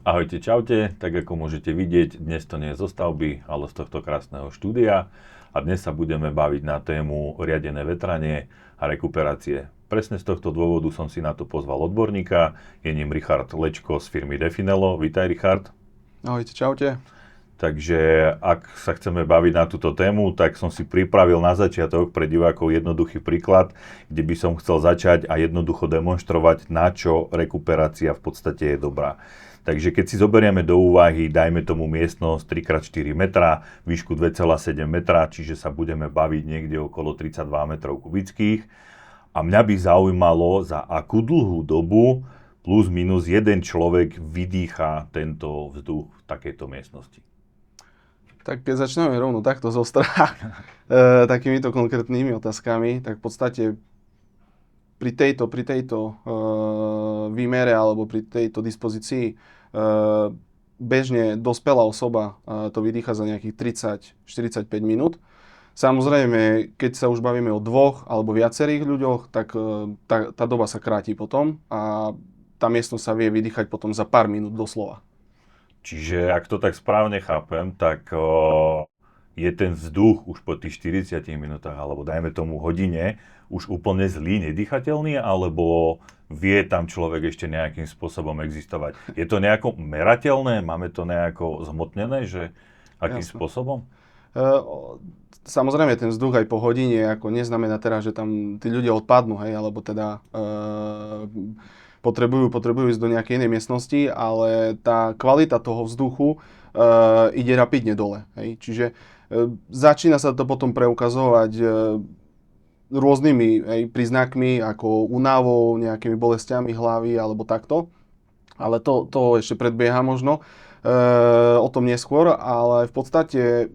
Ahojte, čaute. Tak ako môžete vidieť, dnes to nie je zo stavby, ale z tohto krásneho štúdia. A dnes sa budeme baviť na tému riadené vetranie a rekuperácie. Presne z tohto dôvodu som si na to pozval odborníka. Je ním Richard Lečko z firmy Definelo. Vítaj, Richard. Ahojte, čaute. Takže ak sa chceme baviť na túto tému, tak som si pripravil na začiatok pre divákov jednoduchý príklad, kde by som chcel začať a jednoducho demonštrovať, na čo rekuperácia v podstate je dobrá. Takže keď si zoberieme do úvahy, dajme tomu miestnosť 3x4 metra, výšku 2,7 metra, čiže sa budeme baviť niekde okolo 32 metrov kubických. A mňa by zaujímalo, za akú dlhú dobu plus minus jeden človek vydýcha tento vzduch v takejto miestnosti. Tak keď začneme rovno takto takýmito konkrétnymi otázkami, tak v podstate pri tejto výmere alebo pri tejto dispozícii bežne dospelá osoba to vydýcha za nejakých 30-45 minút. Samozrejme, keď sa už bavíme o dvoch alebo viacerých ľuďoch, tak tá doba sa kráti potom a tá miestnosť sa vie vydýchať potom za pár minút doslova. Čiže ak to tak správne chápem, tak je ten vzduch už po tých 40 minútach, alebo dajme tomu hodine, už úplne zlý, nedýchateľný, alebo vie tam človek ešte nejakým spôsobom existovať? Je to nejako merateľné? Máme to nejako zhmotnené, že akým spôsobom? Samozrejme, ten vzduch aj po hodine ako neznamená teraz, že tam tí ľudia odpadnú, hej, alebo teda potrebujú ísť do nejakej inej miestnosti, ale tá kvalita toho vzduchu ide rapidne dole. Hej. Čiže začína sa to potom preukazovať rôznymi príznakmi, ako únavou, nejakými bolestiami hlavy alebo takto. Ale to ešte predbieha možno o tom neskôr, ale v podstate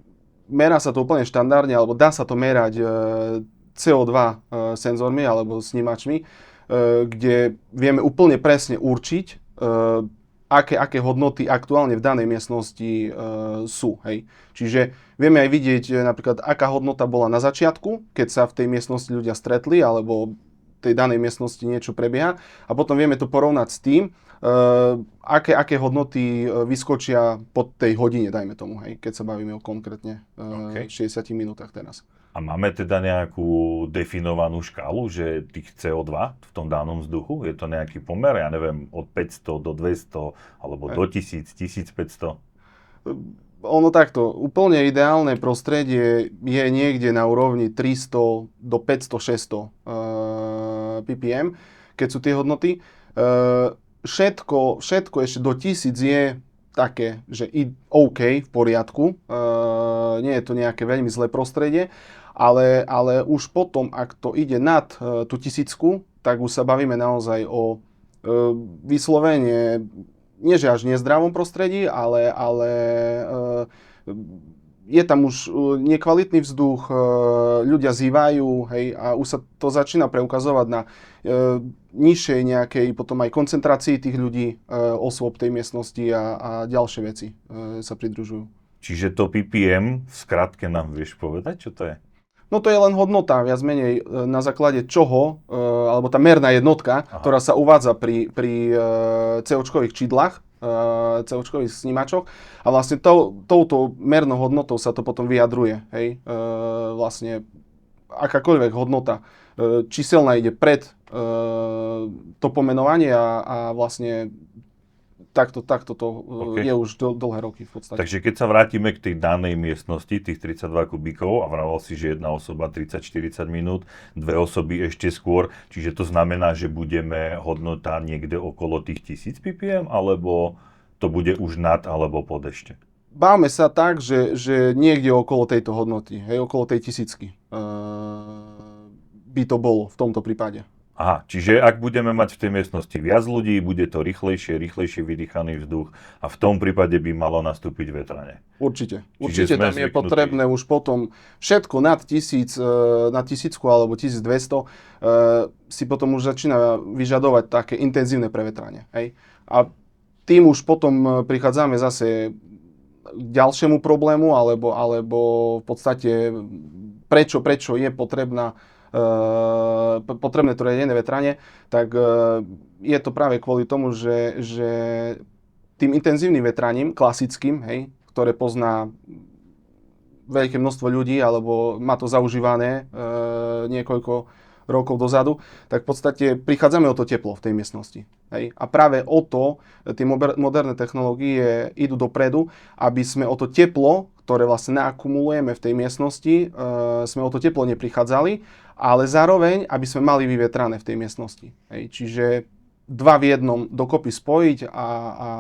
merá sa to úplne štandardne, alebo dá sa to merať CO2 senzormi alebo snímačmi, kde vieme úplne presne určiť, aké hodnoty aktuálne v danej miestnosti sú. Hej. Čiže vieme aj vidieť napríklad, aká hodnota bola na začiatku, keď sa v tej miestnosti ľudia stretli, alebo v tej danej miestnosti niečo prebieha. A potom vieme to porovnať s tým, aké hodnoty vyskočia po tej hodine, dajme tomu, hej, keď sa bavíme o konkrétne 60 minútach teraz. A máme teda nejakú definovanú škálu, že tých CO2 v tom danom vzduchu, je to nejaký pomer, ja neviem, od 500 do 200, alebo do 1000, 1500? Ono takto, úplne ideálne prostredie je niekde na úrovni 300 do 500-600 ppm, keď sú tie hodnoty. Všetko ešte do 1000 je také, že OK, v poriadku, nie je to nejaké veľmi zlé prostredie, ale už potom, ak to ide nad tú 1000, tak už sa bavíme naozaj o vyslovene, nie že až nezdravom prostredí, ale je tam už nekvalitný vzduch, ľudia zývajú, hej, a už sa to začína preukazovať na nižšej nejakej potom aj koncentrácii tých ľudí, osôb tej miestnosti a ďalšie veci sa pridružujú. Čiže to ppm, v skratke nám vieš povedať, čo to je? No to je len hodnota, viac menej na základe čoho, alebo tá merná jednotka, ktorá sa uvádza pri CO-čkových čidlách, CO-čkových snímačoch. A vlastne touto mernou hodnotou sa to potom vyjadruje. Hej? Vlastne akákoľvek hodnota číselná ide pred to pomenovanie a vlastne takto to je už dlhé roky v podstate. Takže keď sa vrátime k tej danej miestnosti, tých 32 kubíkov, a vravel si, že jedna osoba 30-40 minút, dve osoby ešte skôr, čiže to znamená, že budeme hodnota niekde okolo tých 1000 ppm, alebo to bude už nad alebo pod ešte? Bávame sa tak, že niekde okolo tejto hodnoty, hej, okolo tej 1000 by to bolo v tomto prípade. Aha, čiže ak budeme mať v tej miestnosti viac ľudí, bude to rýchlejšie vydýchaný vzduch a v tom prípade by malo nastúpiť vetranie. Určite tam je potrebné už potom všetko nad 1000 alebo 1200 si potom už začína vyžadovať také intenzívne prevetranie. Hej? A tým už potom prichádzame zase k ďalšiemu problému, alebo v podstate prečo je potrebné to riadené vetranie, tak je to práve kvôli tomu, že tým intenzívnym vetraním, klasickým, hej, ktoré pozná veľké množstvo ľudí, alebo má to zaužívané niekoľko rokov dozadu, tak v podstate prichádzame o to teplo v tej miestnosti. Hej? A práve o to tie moderné technológie idú dopredu, aby sme o to teplo, ktoré vlastne naakumulujeme v tej miestnosti, sme o to teplo neprichádzali, ale zároveň, aby sme mali vyvetrané v tej miestnosti. Hej? Čiže dva v jednom dokopy spojiť a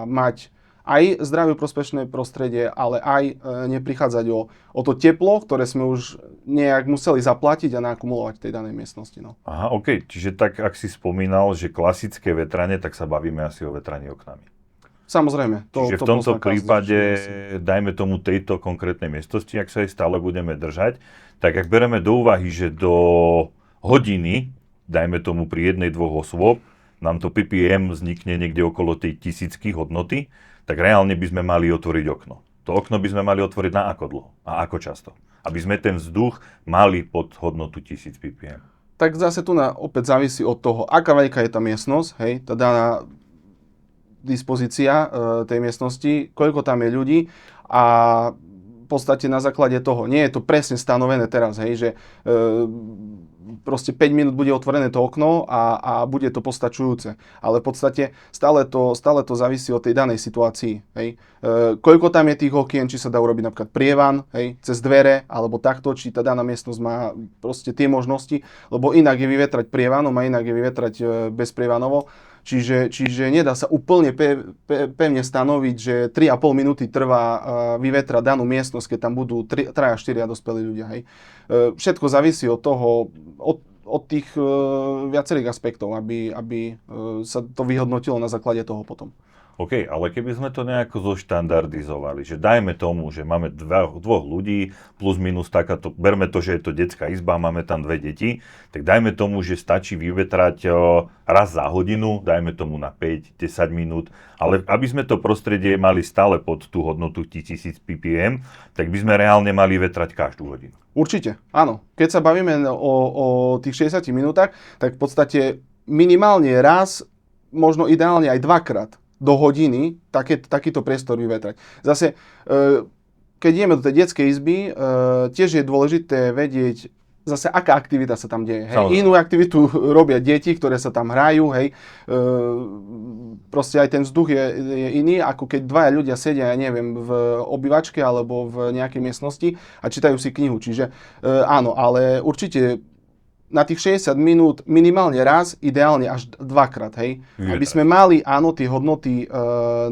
mať aj zdravé prospešné prostredie, ale aj neprichádzať o to teplo, ktoré sme už nejak museli zaplatiť a naakumulovať v tej danej miestnosti. No. Aha, OK. Čiže tak, ak si spomínal, že klasické vetranie, tak sa bavíme asi o vetraní oknami. Samozrejme. Čiže v tomto prípade, dajme tomu tejto konkrétnej miestnosti, ak sa jej stále budeme držať, tak ak bereme do úvahy, že do hodiny, dajme tomu pri jednej, dvoch osôb, nám to ppm vznikne niekde okolo tej 1000 hodnoty, tak reálne by sme mali otvoriť okno. To okno by sme mali otvoriť na ako dlho a ako často? Aby sme ten vzduch mali pod hodnotu 1000 ppm. Tak zase tu opäť závisí od toho, aká veľká je tá miestnosť, hej, tá daná dispozícia tej miestnosti, koľko tam je ľudí a v podstate na základe toho, nie je to presne stanovené teraz, hej, že proste 5 minút bude otvorené to okno a bude to postačujúce. Ale v podstate stále to závisí od tej danej situácii. Hej. Koľko tam je tých okien, či sa dá urobiť napríklad prievan, hej, cez dvere, alebo takto, či tá daná miestnosť má proste tie možnosti, lebo inak je vyvetrať prievanom a inak je vyvetrať bezprievanovo. Čiže nedá sa úplne pevne stanoviť, že 3,5 minúty trvá vyvetrať danú miestnosť, keď tam budú 3 a 4 dospelí ľudia. Hej. Všetko závisí od toho, od tých viacerých aspektov, aby sa to vyhodnotilo na základe toho potom. OK, ale keby sme to nejako zoštandardizovali, že dajme tomu, že máme dvoch ľudí, plus minus takáto, berme to, že je to detská izba, máme tam 2 deti, tak dajme tomu, že stačí vyvetrať raz za hodinu, dajme tomu na 5-10 minút, ale aby sme to prostredie mali stále pod tú hodnotu 1000 ppm, tak by sme reálne mali vetrať každú hodinu. Určite, áno. Keď sa bavíme o tých 60 minútach, tak v podstate minimálne raz, možno ideálne aj dvakrát do hodiny takýto priestor vyvetrať. Zase, keď ideme do tej detskej izby, tiež je dôležité vedieť, zase aká aktivita sa tam deje. Hej. Inú aktivitu robia deti, ktoré sa tam hrajú, hej. Proste aj ten vzduch je iný, ako keď dvaja ľudia sedia, ja neviem, v obývačke alebo v nejakej miestnosti a čítajú si knihu. Čiže áno, ale určite na tých 60 minút minimálne raz, ideálne až dvakrát, hej. Aby sme mali, áno, tie hodnoty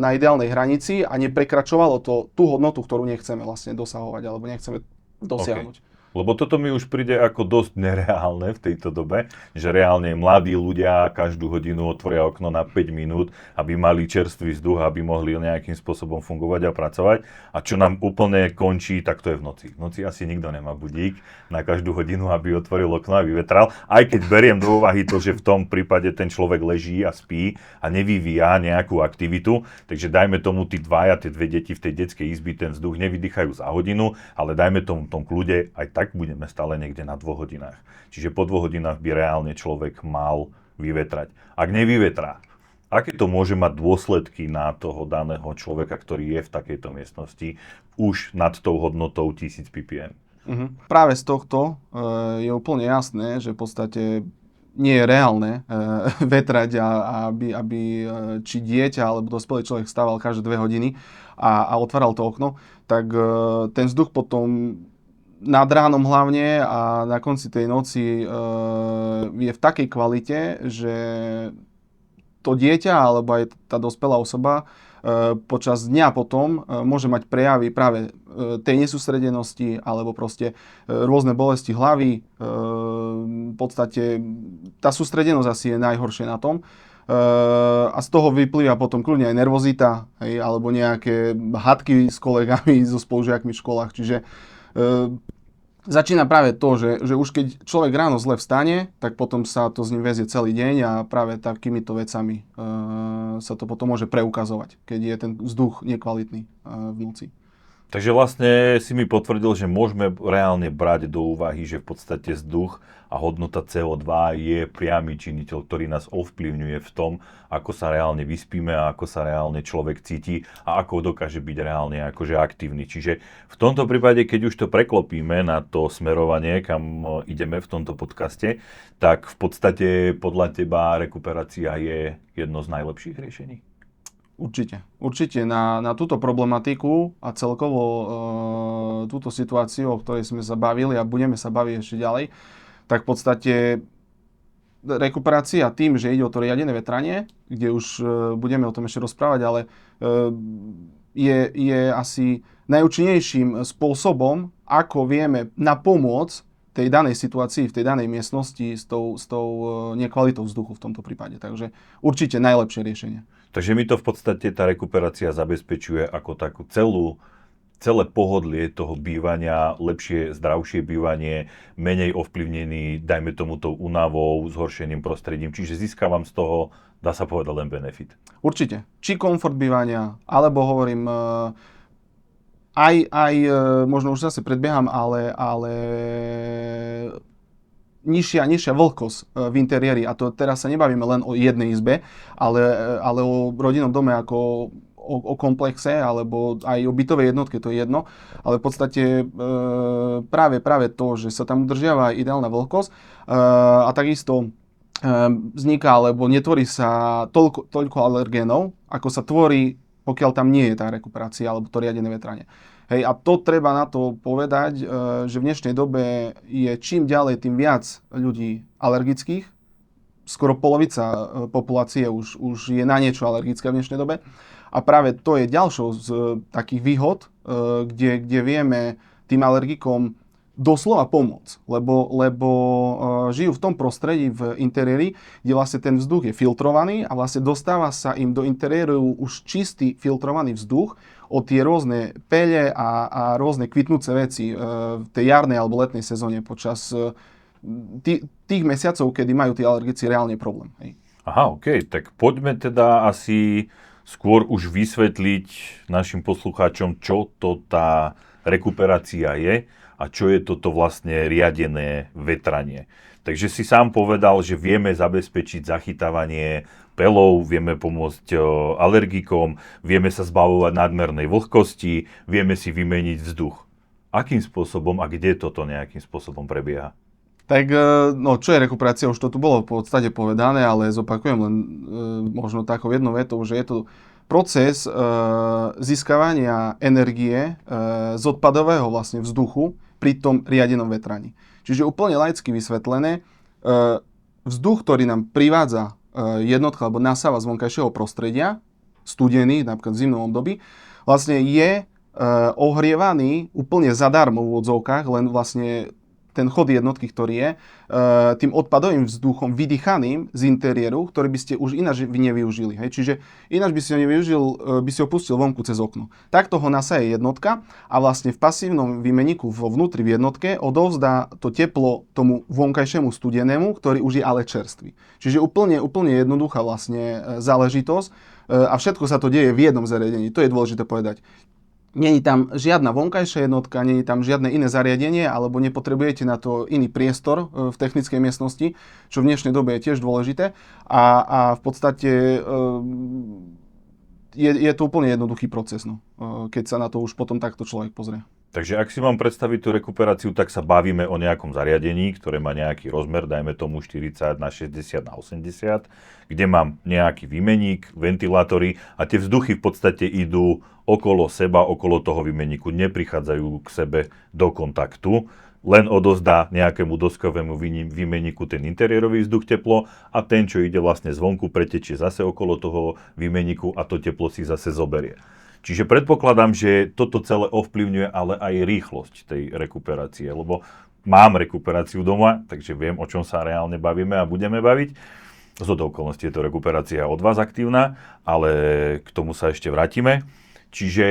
na ideálnej hranici a neprekračovalo to tú hodnotu, ktorú nechceme vlastne dosahovať alebo nechceme dosiahnuť. Okay. Lebo toto mi už príde ako dosť nereálne v tejto dobe, že reálne mladí ľudia každú hodinu otvoria okno na 5 minút, aby mali čerstvý vzduch, aby mohli nejakým spôsobom fungovať a pracovať. A čo nám úplne končí, tak to je v noci. V noci asi nikto nemá budík na každú hodinu, aby otvoril okno a vyvetral. Aj keď beriem do úvahy to, že v tom prípade ten človek leží a spí a nevyvíja nejakú aktivitu, takže dajme tomu tie dve deti v tej detskej izby ten vzduch nevydýchajú za hodinu, ale dajme tomu tom kľude aj tak budeme stále niekde na 2 hodinách. Čiže po 2 hodinách by reálne človek mal vyvetrať. Ak nevyvetrá, aké to môže mať dôsledky na toho daného človeka, ktorý je v takejto miestnosti už nad tou hodnotou 1000 ppm? Práve z tohto je úplne jasné, že v podstate nie je reálne vetrať, aby či dieťa alebo dospelý človek stával každé 2 hodiny a otváral to okno, tak ten vzduch potom nad ránom hlavne a na konci tej noci je v takej kvalite, že to dieťa alebo aj tá dospelá osoba počas dňa potom môže mať prejavy práve tej nesústredenosti alebo proste rôzne bolesti hlavy. V podstate tá sústredenosť asi je najhoršie na tom. A z toho vyplýva potom kľudne aj nervozita, hej, alebo nejaké hádky s kolegami, so spolužiakmi v školách. Čiže začína práve to, že už keď človek ráno zle vstane, tak potom sa to s ním väzie celý deň a práve takýmito vecami sa to potom môže preukazovať, keď je ten vzduch nekvalitný v noci. Takže vlastne si mi potvrdil, že môžeme reálne brať do úvahy, že v podstate vzduch a hodnota CO2 je priamy činiteľ, ktorý nás ovplyvňuje v tom, ako sa reálne vyspíme a ako sa reálne človek cíti a ako dokáže byť reálne akože aktívny. Čiže v tomto prípade, keď už to preklopíme na to smerovanie, kam ideme v tomto podcaste, tak v podstate podľa teba rekuperácia je jedno z najlepších riešení? Určite na túto problematiku a celkovo túto situáciu, o ktorej sme sa bavili a budeme sa baviť ešte ďalej, tak v podstate rekuperácia tým, že ide o to riadené vetranie, kde už budeme o tom ešte rozprávať, ale je asi najúčinnejším spôsobom, ako vieme napomôcť tej danej situácii, v tej danej miestnosti s tou nekvalitou vzduchu v tomto prípade. Takže určite najlepšie riešenie. Takže mi to v podstate tá rekuperácia zabezpečuje ako takú celé pohodlie toho bývania, lepšie, zdravšie bývanie, menej ovplyvnený, dajme tomu tou únavou, zhoršeným prostredím. Čiže získavam z toho, dá sa povedať, len benefit. Určite. Či komfort bývania, alebo hovorím, možno už zase predbieham, ale nižšia vlhkosť v interiéri. A to teraz sa nebavíme len o jednej izbe, ale o rodinnom dome ako o komplexe, alebo aj o bytovej jednotke, to je jedno. Ale v podstate práve to, že sa tam udržiava ideálna vlhkosť a takisto vzniká, alebo netvorí sa toľko alergénov, ako sa tvorí, pokiaľ tam nie je tá rekuperácia alebo to riadené vetranie. Hej, a to treba na to povedať, že v dnešnej dobe je čím ďalej, tým viac ľudí alergických. Skoro polovica populácie už je na niečo alergická v dnešnej dobe. A práve to je ďalšou z takých výhod, kde vieme tým alergikom doslova pomôcť, lebo žijú v tom prostredí, v interiéri, kde vlastne ten vzduch je filtrovaný a vlastne dostáva sa im do interiéru už čistý filtrovaný vzduch od tie rôzne pele a rôzne kvitnúce veci v tej jarnej alebo letnej sezóne počas tých mesiacov, kedy majú tí alergici reálne problém. Hej. Aha, OK, tak poďme teda asi skôr už vysvetliť našim poslucháčom, čo to tá rekuperácia je a čo je toto vlastne riadené vetranie. Takže si sám povedal, že vieme zabezpečiť zachytávanie pelov, vieme pomôcť alergikom, vieme sa zbavovať nadmernej vlhkosti, vieme si vymeniť vzduch. Akým spôsobom a kde toto nejakým spôsobom prebieha? Tak, čo je rekuperácia, už to tu bolo v podstate povedané, ale zopakujem len možno takou jednou vetou, že je to proces získavania energie z odpadového vlastne vzduchu pri tom riadenom vetraní. Čiže úplne laicky vysvetlené, vzduch, ktorý nám privádza jednotka alebo nasáva z vonkajšieho prostredia, studený, napríklad v zimnom období, vlastne je ohrievaný úplne zadarmo v odzovkách, len vlastne ten chod jednotky, ktorý je tým odpadovým vzduchom vydýchaným z interiéru, ktorý by ste už ináč nevyužili. Hej? Čiže ináč by si ho nevyužil, by si ho pustil vonku cez okno. Takto ho nasaje jednotka a vlastne v pasívnom výmenníku vo vnútri v jednotke odovzdá to teplo tomu vonkajšiemu studenému, ktorý už je ale čerstvý. Čiže úplne jednoduchá vlastne záležitosť a všetko sa to deje v jednom zariadení. To je dôležité povedať. Není tam žiadna vonkajšia jednotka, není tam žiadne iné zariadenie, alebo nepotrebujete na to iný priestor v technickej miestnosti, čo v dnešnej dobe je tiež dôležité. A v podstate je to úplne jednoduchý proces, keď sa na to už potom takto človek pozrie. Takže ak si mám predstaviť tú rekuperáciu, tak sa bavíme o nejakom zariadení, ktoré má nejaký rozmer, dajme tomu 40 na 60 na 80, kde mám nejaký výmeník, ventilátory a tie vzduchy v podstate idú okolo seba, okolo toho výmeníku, neprichádzajú k sebe do kontaktu, len odozdá nejakému doskovému výmeníku ten interiérový vzduch teplo a ten, čo ide vlastne zvonku, pretečie zase okolo toho výmeníku a to teplo si zase zoberie. Čiže predpokladám, že toto celé ovplyvňuje ale aj rýchlosť tej rekuperácie, lebo mám rekuperáciu doma, takže viem, o čom sa reálne bavíme a budeme baviť. Zhodou okolností je to rekuperácia od vás aktívna, ale k tomu sa ešte vrátime. Čiže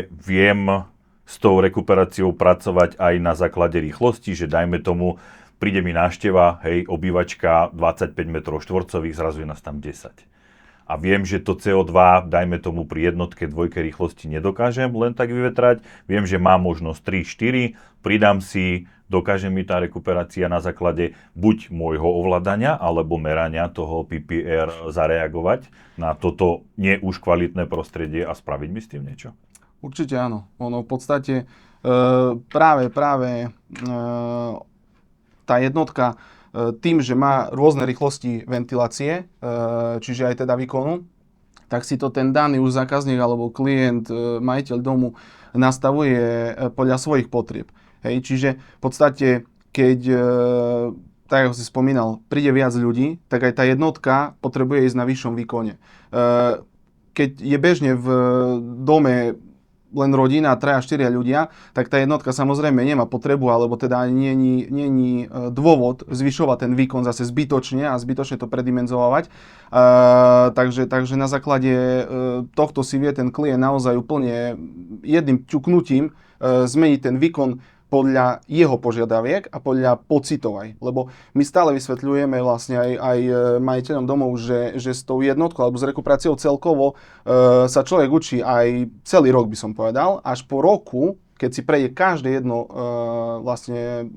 viem s tou rekuperáciou pracovať aj na základe rýchlosti, že dajme tomu, príde mi návšteva, hej, obývačka 25 m štvorcových, zrazu je nás tam 10. a viem, že to CO2, dajme tomu pri jednotke, dvojke rýchlosti nedokážem len tak vyvetrať, viem, že mám možnosť 3, 4, pridám si, dokáže mi tá rekuperácia na základe buď môjho ovládania alebo merania toho PPR zareagovať na toto nie už kvalitné prostredie a spraviť mi s tým niečo? Určite áno. Ono v podstate práve tá jednotka tým, že má rôzne rýchlosti ventilácie, čiže aj teda výkonu, tak si to ten daný už zákazník alebo klient, majiteľ domu nastavuje podľa svojich potrieb. Hej, čiže v podstate, keď, tak ako si spomínal, príde viac ľudí, tak aj tá jednotka potrebuje ísť na vyššom výkone. Keď je bežne v dome len rodina, 3-4 ľudia, tak tá jednotka samozrejme nemá potrebu, alebo teda není dôvod zvyšovať ten výkon zase zbytočne a zbytočne to predimenzovať. Takže na základe tohto si vie ten klient naozaj úplne jedným ťuknutím zmeniť ten výkon podľa jeho požiadaviek a podľa pocitov aj. Lebo my stále vysvetľujeme vlastne aj majiteľom domov, že s tou jednotkou alebo s rekuperáciou celkovo sa človek učí aj celý rok, by som povedal. Až po roku, keď si prejde každé jedno vlastne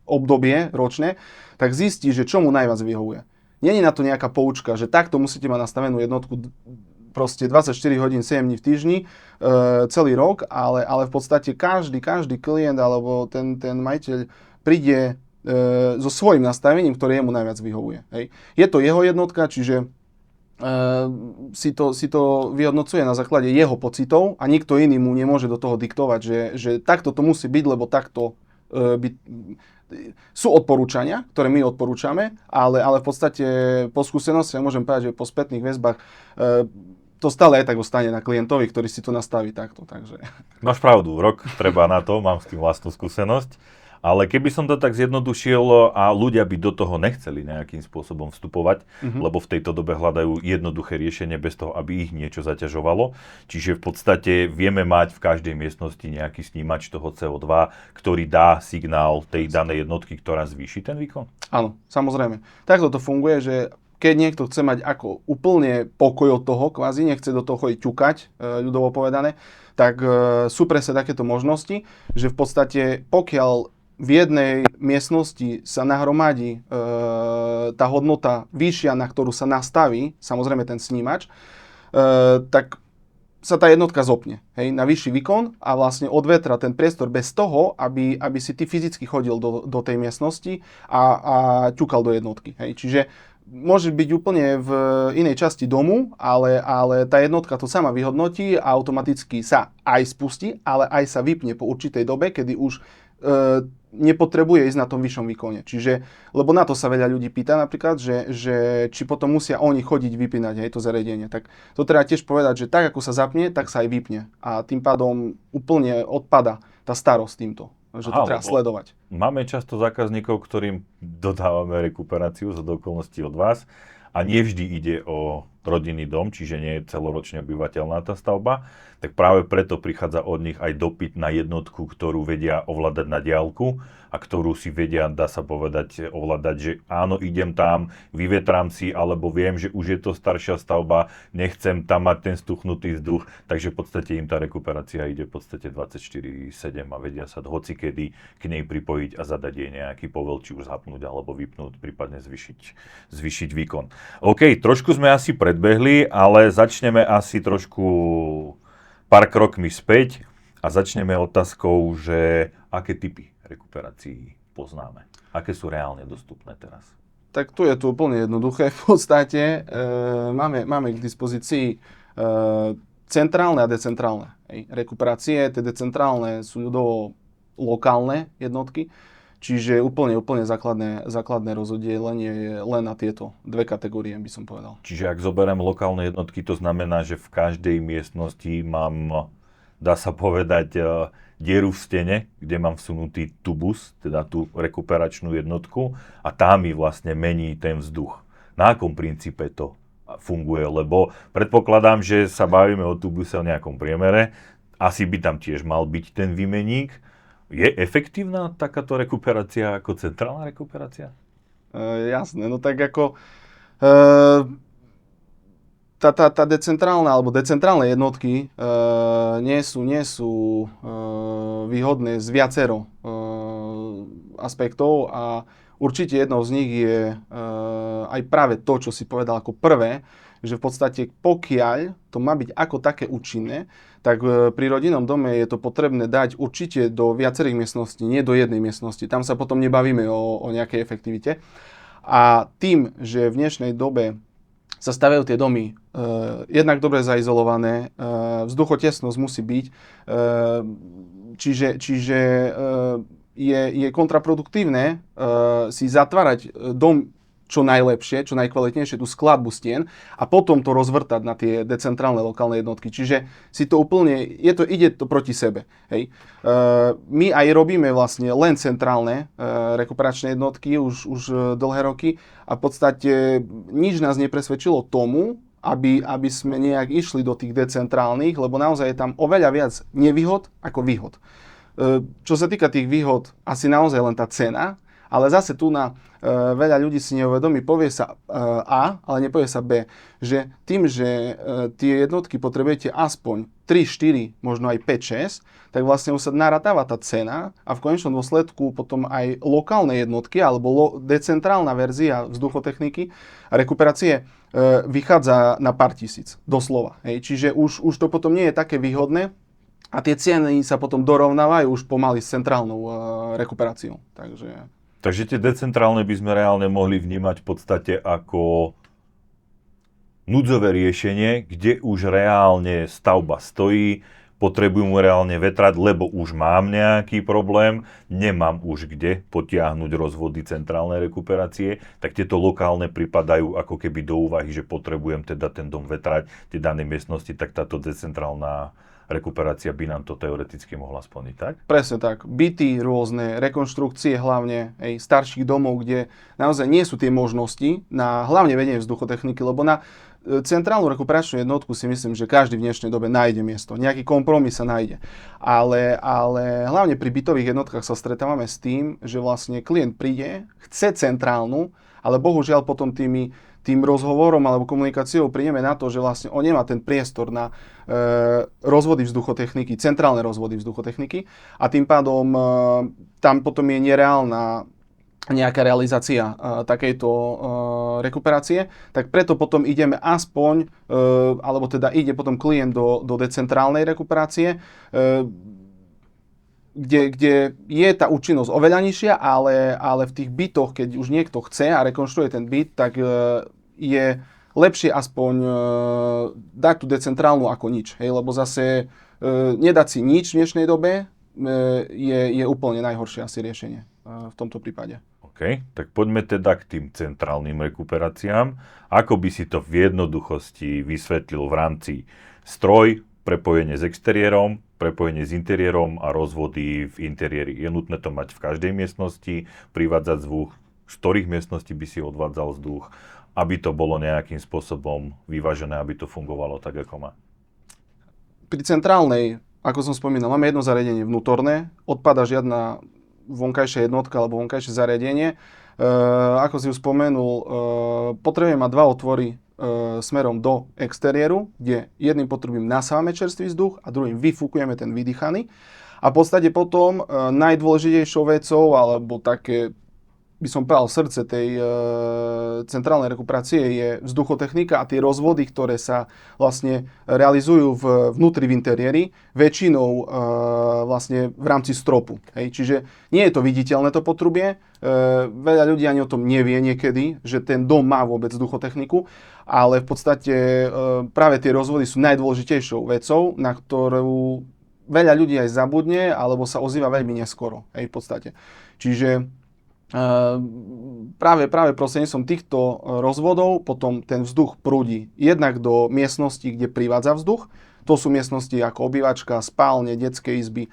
obdobie ročné, tak zistí, že čo mu najviac vyhovuje. Není na to nejaká poučka, že takto musíte mať nastavenú jednotku proste 24 hodín, 7 dní v týždni, celý rok, ale v podstate každý klient alebo ten majiteľ príde so svojím nastavením, ktoré jemu najviac vyhovuje. Hej. Je to jeho jednotka, čiže si to vyhodnocuje na základe jeho pocitov a nikto iný mu nemôže do toho diktovať, že takto to musí byť, lebo takto sú odporúčania, ktoré my odporúčame, ale v podstate po skúsenosti môžem povedať, že po spätných väzbách to stále aj tak ostane na klientovi, ktorý si to nastaví takto. Takže. Máš pravdu, rok treba na to, mám s tým vlastnú skúsenosť, ale keby som to tak zjednodušil a ľudia by do toho nechceli nejakým spôsobom vstupovať, lebo v tejto dobe hľadajú jednoduché riešenie bez toho, aby ich niečo zaťažovalo. Čiže v podstate vieme mať v každej miestnosti nejaký snímač toho CO2, ktorý dá signál tej danej jednotky, ktorá zvýši ten výkon? Áno, samozrejme. Takto to funguje, že keď niekto chce mať ako úplne pokoj od toho, kvázi, nechce do toho chodiť ťukať, ľudovo povedané, tak sú presne takéto možnosti, že v podstate pokiaľ v jednej miestnosti sa nahromadí tá hodnota vyššia, na ktorú sa nastaví, samozrejme ten snímač, tak sa tá jednotka zopne, hej, na vyšší výkon a vlastne odvetra ten priestor bez toho, aby si ty fyzicky chodil do tej miestnosti a ťukal do jednotky. Hej. Čiže môže byť úplne v inej časti domu, ale tá jednotka to sama vyhodnotí a automaticky sa aj spustí, ale aj sa vypne po určitej dobe, kedy už nepotrebuje ísť na tom vyššom výkone. Čiže, lebo na to sa veľa ľudí pýta napríklad, že či potom musia oni chodiť vypínať aj to zariadenie. Tak to treba tiež povedať, že tak ako sa zapne, tak sa aj vypne. A tým pádom úplne odpada tá starosť týmto. Že to treba sledovať. Máme často zákazníkov, ktorým dodávame rekuperáciu z okolností od vás a nie vždy ide o rodinný dom, čiže nie je celoročne obyvateľná tá stavba, tak práve preto prichádza od nich aj dopyt na jednotku, ktorú vedia ovládať na diaľku a ktorú si vedia, dá sa povedať, ovládať, že áno, idem tam, vyvetrám si, alebo viem, že už je to staršia stavba, nechcem tam mať ten stuchnutý vzduch, takže v podstate im tá rekuperácia ide v podstate 24/7 a vedia sa hocikedy k nej pripojiť a zadať jej nejaký povel, či už zapnúť alebo vypnúť, prípadne zvyšiť výkon. OK, trošku sme asi predbehli, ale začneme asi trošku pár krokmi späť a začneme otázkou, že aké typy rekuperácií poznáme. Aké sú reálne dostupné teraz? Tak tu je to úplne jednoduché. V podstate máme k dispozícii centrálne a decentrálne rekuperácie. Tie decentrálne sú ľudovo lokálne jednotky, čiže úplne základné rozdelenie je len na tieto dve kategórie, by som povedal. Čiže ak zoberiem lokálne jednotky, to znamená, že v každej miestnosti mám, dá sa povedať, dieru v stene, kde mám vsunutý tubus, teda tú rekuperačnú jednotku a tá mi vlastne mení ten vzduch. Na akom princípe to funguje? Lebo predpokladám, že sa bavíme o tubuse o nejakom priemere, asi by tam tiež mal byť ten výmenník. Je efektívna takáto rekuperácia ako centrálna rekuperácia? Jasné, no tak ako tá decentrálna alebo decentrálne jednotky nie sú výhodné z viacero aspektov a určite jednou z nich je aj práve to, čo si povedal ako prvé, že v podstate pokiaľ to má byť ako také účinné, tak pri rodinnom dome je to potrebné dať určite do viacerých miestností, nie do jednej miestnosti. Tam sa potom nebavíme o nejakej efektivite. A tým, že v dnešnej dobe sa stavajú tie domy jednak dobre zaizolované, vzduchotesnosť musí byť, čiže je kontraproduktívne si zatvárať dom čo najlepšie, čo najkvalitnejšie tú skladbu stien a potom to rozvrtať na tie decentrálne lokálne jednotky. Čiže si to úplne, ide to proti sebe. Hej. My aj robíme vlastne len centrálne rekuperačné jednotky už dlhé roky a v podstate nič nás nepresvedčilo tomu, aby sme nejak išli do tých decentrálnych, lebo naozaj je tam oveľa viac nevýhod ako výhod. Čo sa týka tých výhod, asi naozaj len tá cena, ale zase tu na veľa ľudí si neuvedomí, povie sa A, ale nepovie sa B, že tým, že tie jednotky potrebujete aspoň 3, 4, možno aj 5, 6, tak vlastne už sa naratáva tá cena a v konečnom dôsledku potom aj lokálne jednotky alebo decentrálna verzia vzduchotechniky a rekuperácie vychádza na pár tisíc, doslova. Hej. Čiže už to potom nie je také výhodné a tie ceny sa potom dorovnávajú už pomaly s centrálnou rekuperáciou. Takže tie decentrálne by sme reálne mohli vnímať v podstate ako núdzové riešenie, kde už reálne stavba stojí, potrebujem mu reálne vetrať, lebo už mám nejaký problém, nemám už kde potiahnuť rozvody centrálnej rekuperácie, tak tieto lokálne pripadajú ako keby do úvahy, že potrebujem teda ten dom vetrať, tie dané miestnosti, tak táto decentrálna rekuperácia by nám to teoreticky mohla splniť, tak? Presne tak. Byty rôzne, rekonštrukcie hlavne starších domov, kde naozaj nie sú tie možnosti na hlavne vedenie vzduchotechniky, lebo na centrálnu rekuperačnú jednotku si myslím, že každý v dnešnej dobe nájde miesto. Nejaký kompromis sa nájde. Ale hlavne pri bytových jednotkách sa stretávame s tým, že vlastne klient príde, chce centrálnu, ale bohužiaľ potom tým rozhovorom alebo komunikáciou prídeme na to, že vlastne on nemá ten priestor na rozvody vzduchotechniky, centrálne rozvody vzduchotechniky a tým pádom tam potom je nereálna nejaká realizácia takejto rekuperácie, tak preto potom ideme aspoň, alebo teda ide potom klient do decentrálnej rekuperácie, kde je tá účinnosť oveľa nižšia, ale v tých bytoch, keď už niekto chce a rekonštruuje ten byt, tak je lepšie aspoň dať tú decentrálnu ako nič. Hej? Lebo zase nedať si nič v dnešnej dobe je úplne najhoršie asi riešenie v tomto prípade. OK, tak poďme teda k tým centrálnym rekuperáciám. Ako by si to v jednoduchosti vysvetlil v rámci stroj, prepojenie s exteriérom, prepojenie s interiérom a rozvody v interiéri. Je nutné to mať v každej miestnosti, privádzať vzduch, z ktorých miestností by si odvádzal vzduch, aby to bolo nejakým spôsobom vyvážené, aby to fungovalo tak, ako má. Pri centrálnej, ako som spomínal, máme jedno zariadenie vnútorné, odpada žiadna vonkajšia jednotka alebo vonkajšie zariadenie. Ako si už spomenul, potrebujeme mať dva otvory smerom do exteriéru, kde jedným potrubím nasávame čerstvý vzduch a druhým vyfúkujeme ten vydýchaný. A v podstate potom najdôležitejšou vecou, alebo také by som povedal srdce tej centrálnej rekuperácie je vzduchotechnika a tie rozvody, ktoré sa vlastne realizujú vnútri v interiéri, väčšinou vlastne v rámci stropu. Hej. Čiže nie je to viditeľné to potrubie, veľa ľudí ani o tom nevie niekedy, že ten dom má vôbec vzduchotechniku, ale v podstate práve tie rozvody sú najdôležitejšou vecou, na ktorú veľa ľudí aj zabudne, alebo sa ozýva veľmi neskoro. Hej, v podstate. Čiže práve prostredníctvom týchto rozvodov potom ten vzduch prúdi jednak do miestností, kde privádza vzduch. To sú miestnosti ako obývačka, spálne, detské izby,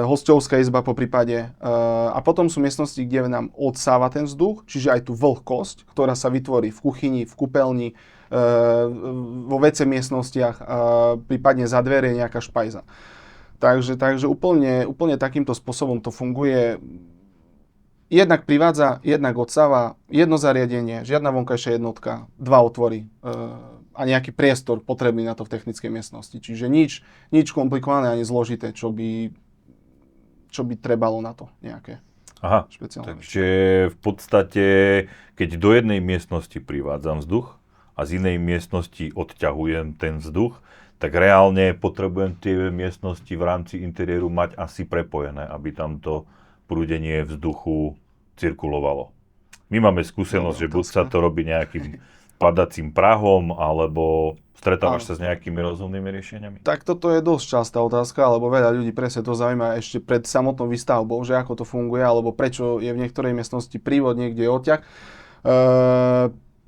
hosťovská izba poprípade. A potom sú miestnosti, kde nám odsáva ten vzduch, čiže aj tú vlhkosť, ktorá sa vytvorí v kuchyni, v kúpeľni, vo WC miestnostiach, prípadne za dvere nejaká špajza. Takže úplne takýmto spôsobom to funguje. Jednak privádza, jednak odsáva, jedno zariadenie, žiadna vonkajšia jednotka, dva otvory. a nejaký priestor potrebný na to v technickej miestnosti. Čiže nič komplikované ani zložité, čo by trebalo na to nejaké špeciálne. Takže v podstate, keď do jednej miestnosti privádzam vzduch a z inej miestnosti odťahujem ten vzduch, tak reálne potrebujem tie miestnosti v rámci interiéru mať asi prepojené, aby tamto prúdenie vzduchu cirkulovalo. My máme skúsenosť, že buď sa to robí nejakým padacím prahom, alebo stretávaš sa s nejakými rozumnými riešeniami? Tak toto je dosť častá otázka, lebo veľa ľudí presne to zaujíma ešte pred samotnou výstavbou, že ako to funguje, alebo prečo je v niektorej miestnosti prívod, niekde je odťah.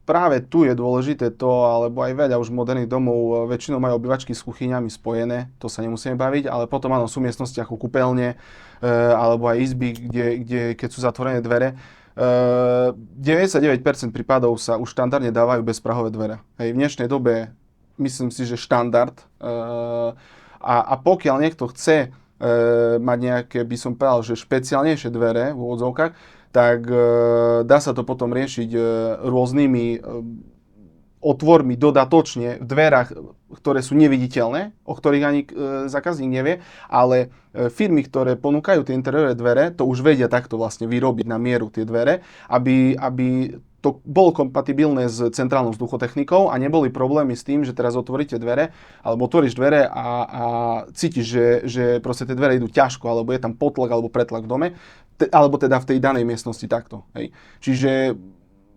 Práve tu je dôležité to, alebo aj veľa už moderných domov väčšinou majú obývačky s kuchyňami spojené, to sa nemusíme baviť, ale potom áno, sú miestnosti ako kúpeľne, alebo aj izby, kde keď sú zatvorené dvere. 99% prípadov sa už štandardne dávajú bezprahové dvere. Hej, v dnešnej dobe myslím si, že štandard. A pokiaľ niekto chce mať nejaké, by som povedal, že špeciálnejšie dvere v úvodzovkách, tak dá sa to potom riešiť rôznymi otvormi dodatočne v dverách, ktoré sú neviditeľné, o ktorých ani zákazník nevie, ale firmy, ktoré ponúkajú tie interiérové dvere, to už vedia takto vlastne vyrobiť na mieru tie dvere, aby to bolo kompatibilné s centrálnou vzduchotechnikou a neboli problémy s tým, že teraz otvoríte dvere, alebo otvoríš dvere a cítiš, že proste tie dvere idú ťažko, alebo je tam potlak alebo pretlak v dome, alebo teda v tej danej miestnosti takto. Hej. Čiže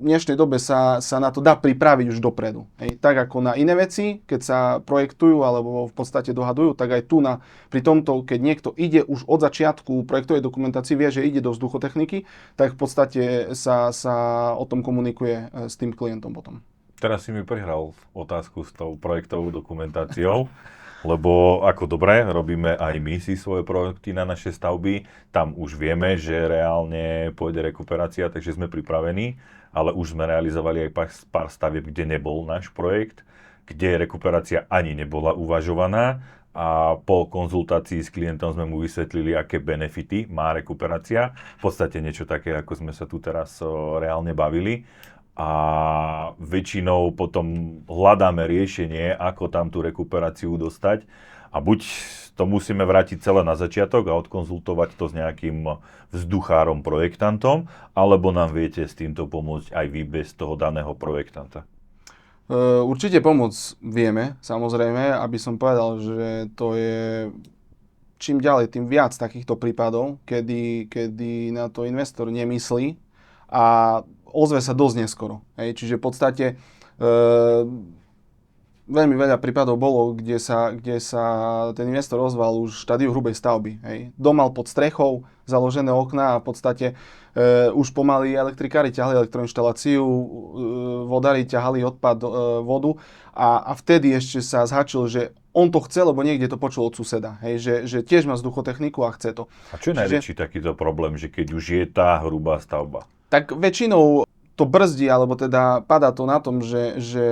v dnešnej dobe sa na to dá pripraviť už dopredu. Hej. Tak ako na iné veci, keď sa projektujú alebo v podstate dohadujú, tak aj tu pri tomto, keď niekto ide už od začiatku projektovej dokumentácii, vie, že ide do vzduchotechniky, tak v podstate sa o tom komunikuje s tým klientom potom. Teraz si mi prihral otázku s tou projektovou dokumentáciou. Lebo ako dobre, robíme aj my si svoje projekty na naše stavby, tam už vieme, že reálne pôjde rekuperácia, takže sme pripravení, ale už sme realizovali aj pár stavieb, kde nebol náš projekt, kde rekuperácia ani nebola uvažovaná a po konzultácii s klientom sme mu vysvetlili, aké benefity má rekuperácia. V podstate niečo také, ako sme sa tu teraz reálne bavili. A väčšinou potom hľadáme riešenie, ako tam tú rekuperáciu dostať. A buď to musíme vrátiť celé na začiatok a odkonzultovať to s nejakým vzduchárom, projektantom, alebo nám viete s týmto pomôcť aj vy bez toho daného projektanta. Určite pomôcť vieme, samozrejme, aby som povedal, že to je čím ďalej, tým viac takýchto prípadov, kedy na to investor nemyslí a ozve sa dosť neskoro. Hej. Čiže v podstate veľmi veľa prípadov bolo, kde sa ten investor ozval už v štádiu hrubej stavby. Hej. Dom mal pod strechou založené okná a v podstate už pomaly elektrikári ťahali elektroinštaláciu, vodári ťahali odpad, vodu a vtedy ešte sa zhačil, že on to chce, lebo niekde to počul od suseda, hej, že tiež má vzduchotechniku a chce to. A čo je najväčší takýto problém, že keď už je tá hrubá stavba? Tak väčšinou to brzdí, alebo teda padá to na tom, že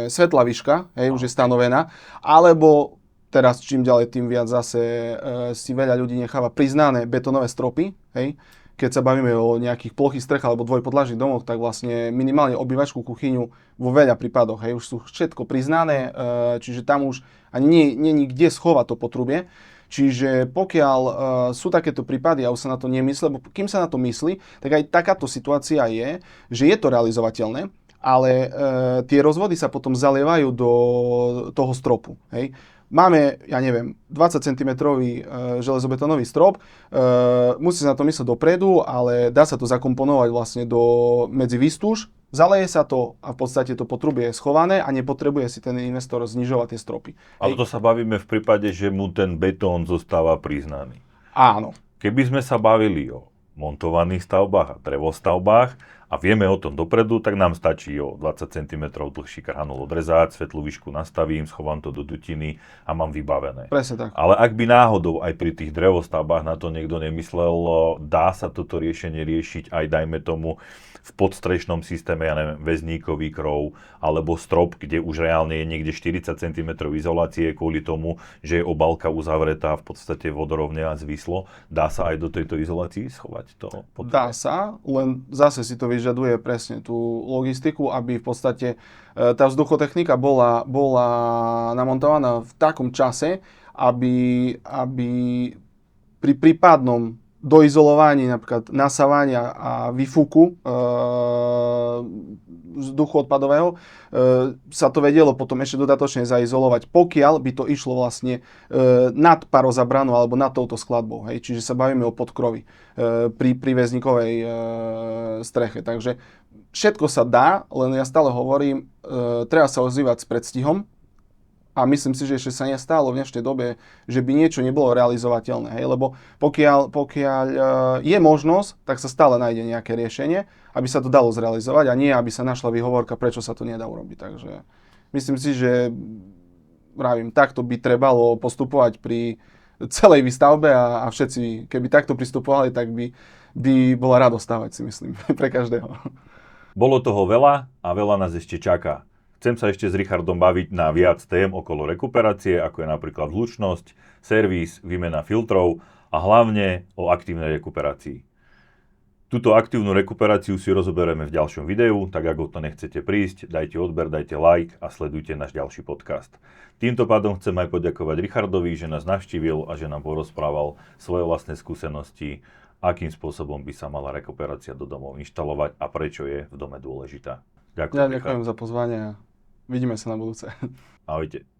svetlá výška, hej, už je stanovená, alebo teraz čím ďalej, tým viac zase si veľa ľudí necháva priznané betónové stropy, hej. Keď sa bavíme o nejakých plochých strechách alebo dvojpodlažných domoch, tak vlastne minimálne obývačku, kuchyňu vo veľa prípadoch, hej, už sú všetko priznané, čiže tam už ani nie je kde schovať to potrubie. Čiže pokiaľ sú takéto prípady a už sa na to nemyslí, lebo kým sa na to myslí, tak aj takáto situácia je, že je to realizovateľné, ale tie rozvody sa potom zalievajú do toho stropu. Hej. Máme, ja neviem, 20 cm železobetónový strop, musí sa na to myslieť dopredu, ale dá sa to zakomponovať vlastne medzi výstuž, zaleje sa to a v podstate to potrubie je schované a nepotrebuje si ten investor znižovať tie stropy. Ale to sa bavíme v prípade, že mu ten betón zostáva priznaný. Áno. Keby sme sa bavili o montovaných stavbách a drevostavbách a vieme o tom dopredu, tak nám stačí o 20 cm dlhší karhanol odrezať, svetlú výšku nastavím, schovám to do dutiny a mám vybavené. Presne tak. Ale ak by náhodou aj pri tých drevostavbách na to niekto nemyslel, dá sa toto riešenie riešiť aj, dajme tomu, v podstrešnom systéme, ja neviem, väzníkový krov, alebo strop, kde už reálne je niekde 40 cm izolácie kvôli tomu, že je obálka uzavretá v podstate vodorovne a zvislo. Dá sa aj do tejto izolácii schovať to? Dá sa, len zase si to vyžaduje presne tú logistiku, aby v podstate tá vzduchotechnika bola namontovaná v takom čase, aby pri prípadnom doizolovaní, napríklad nasávania a výfuku vzduchu odpadového, sa to vedelo potom ešte dodatočne zaizolovať, pokiaľ by to išlo vlastne nad parozabranu alebo nad touto skladbou. Hej? Čiže sa bavíme o podkrovi pri väzníkovej streche. Takže všetko sa dá, len ja stále hovorím, treba sa ozývať s predstihom. A myslím si, že ešte sa nestalo v dnešnej dobe, že by niečo nebolo realizovateľné. Hej? Lebo pokiaľ je možnosť, tak sa stále nájde nejaké riešenie, aby sa to dalo zrealizovať a nie, aby sa našla výhovorka, prečo sa to nedá urobiť. Takže myslím si, že takto by trebalo postupovať pri celej výstavbe a všetci, keby takto pristupovali, tak by bola radosť stávať, si myslím, pre každého. Bolo toho veľa a veľa nás ešte čaká. Chcem sa ešte s Richardom baviť na viac tém okolo rekuperácie, ako je napríklad hlučnosť, servis, výmena filtrov a hlavne o aktívnej rekuperácii. Túto aktívnu rekuperáciu si rozoberieme v ďalšom videu, tak ak o to nechcete prísť, dajte odber, dajte like a sledujte náš ďalší podcast. Týmto pádom chcem aj poďakovať Richardovi, že nás navštívil a že nám porozprával svoje vlastné skúsenosti, akým spôsobom by sa mala rekuperácia do domov inštalovať a prečo je v dome dôležitá. Ďakujem. Ja ďakujem za pozvanie a vidíme sa na budúce. Ahojte.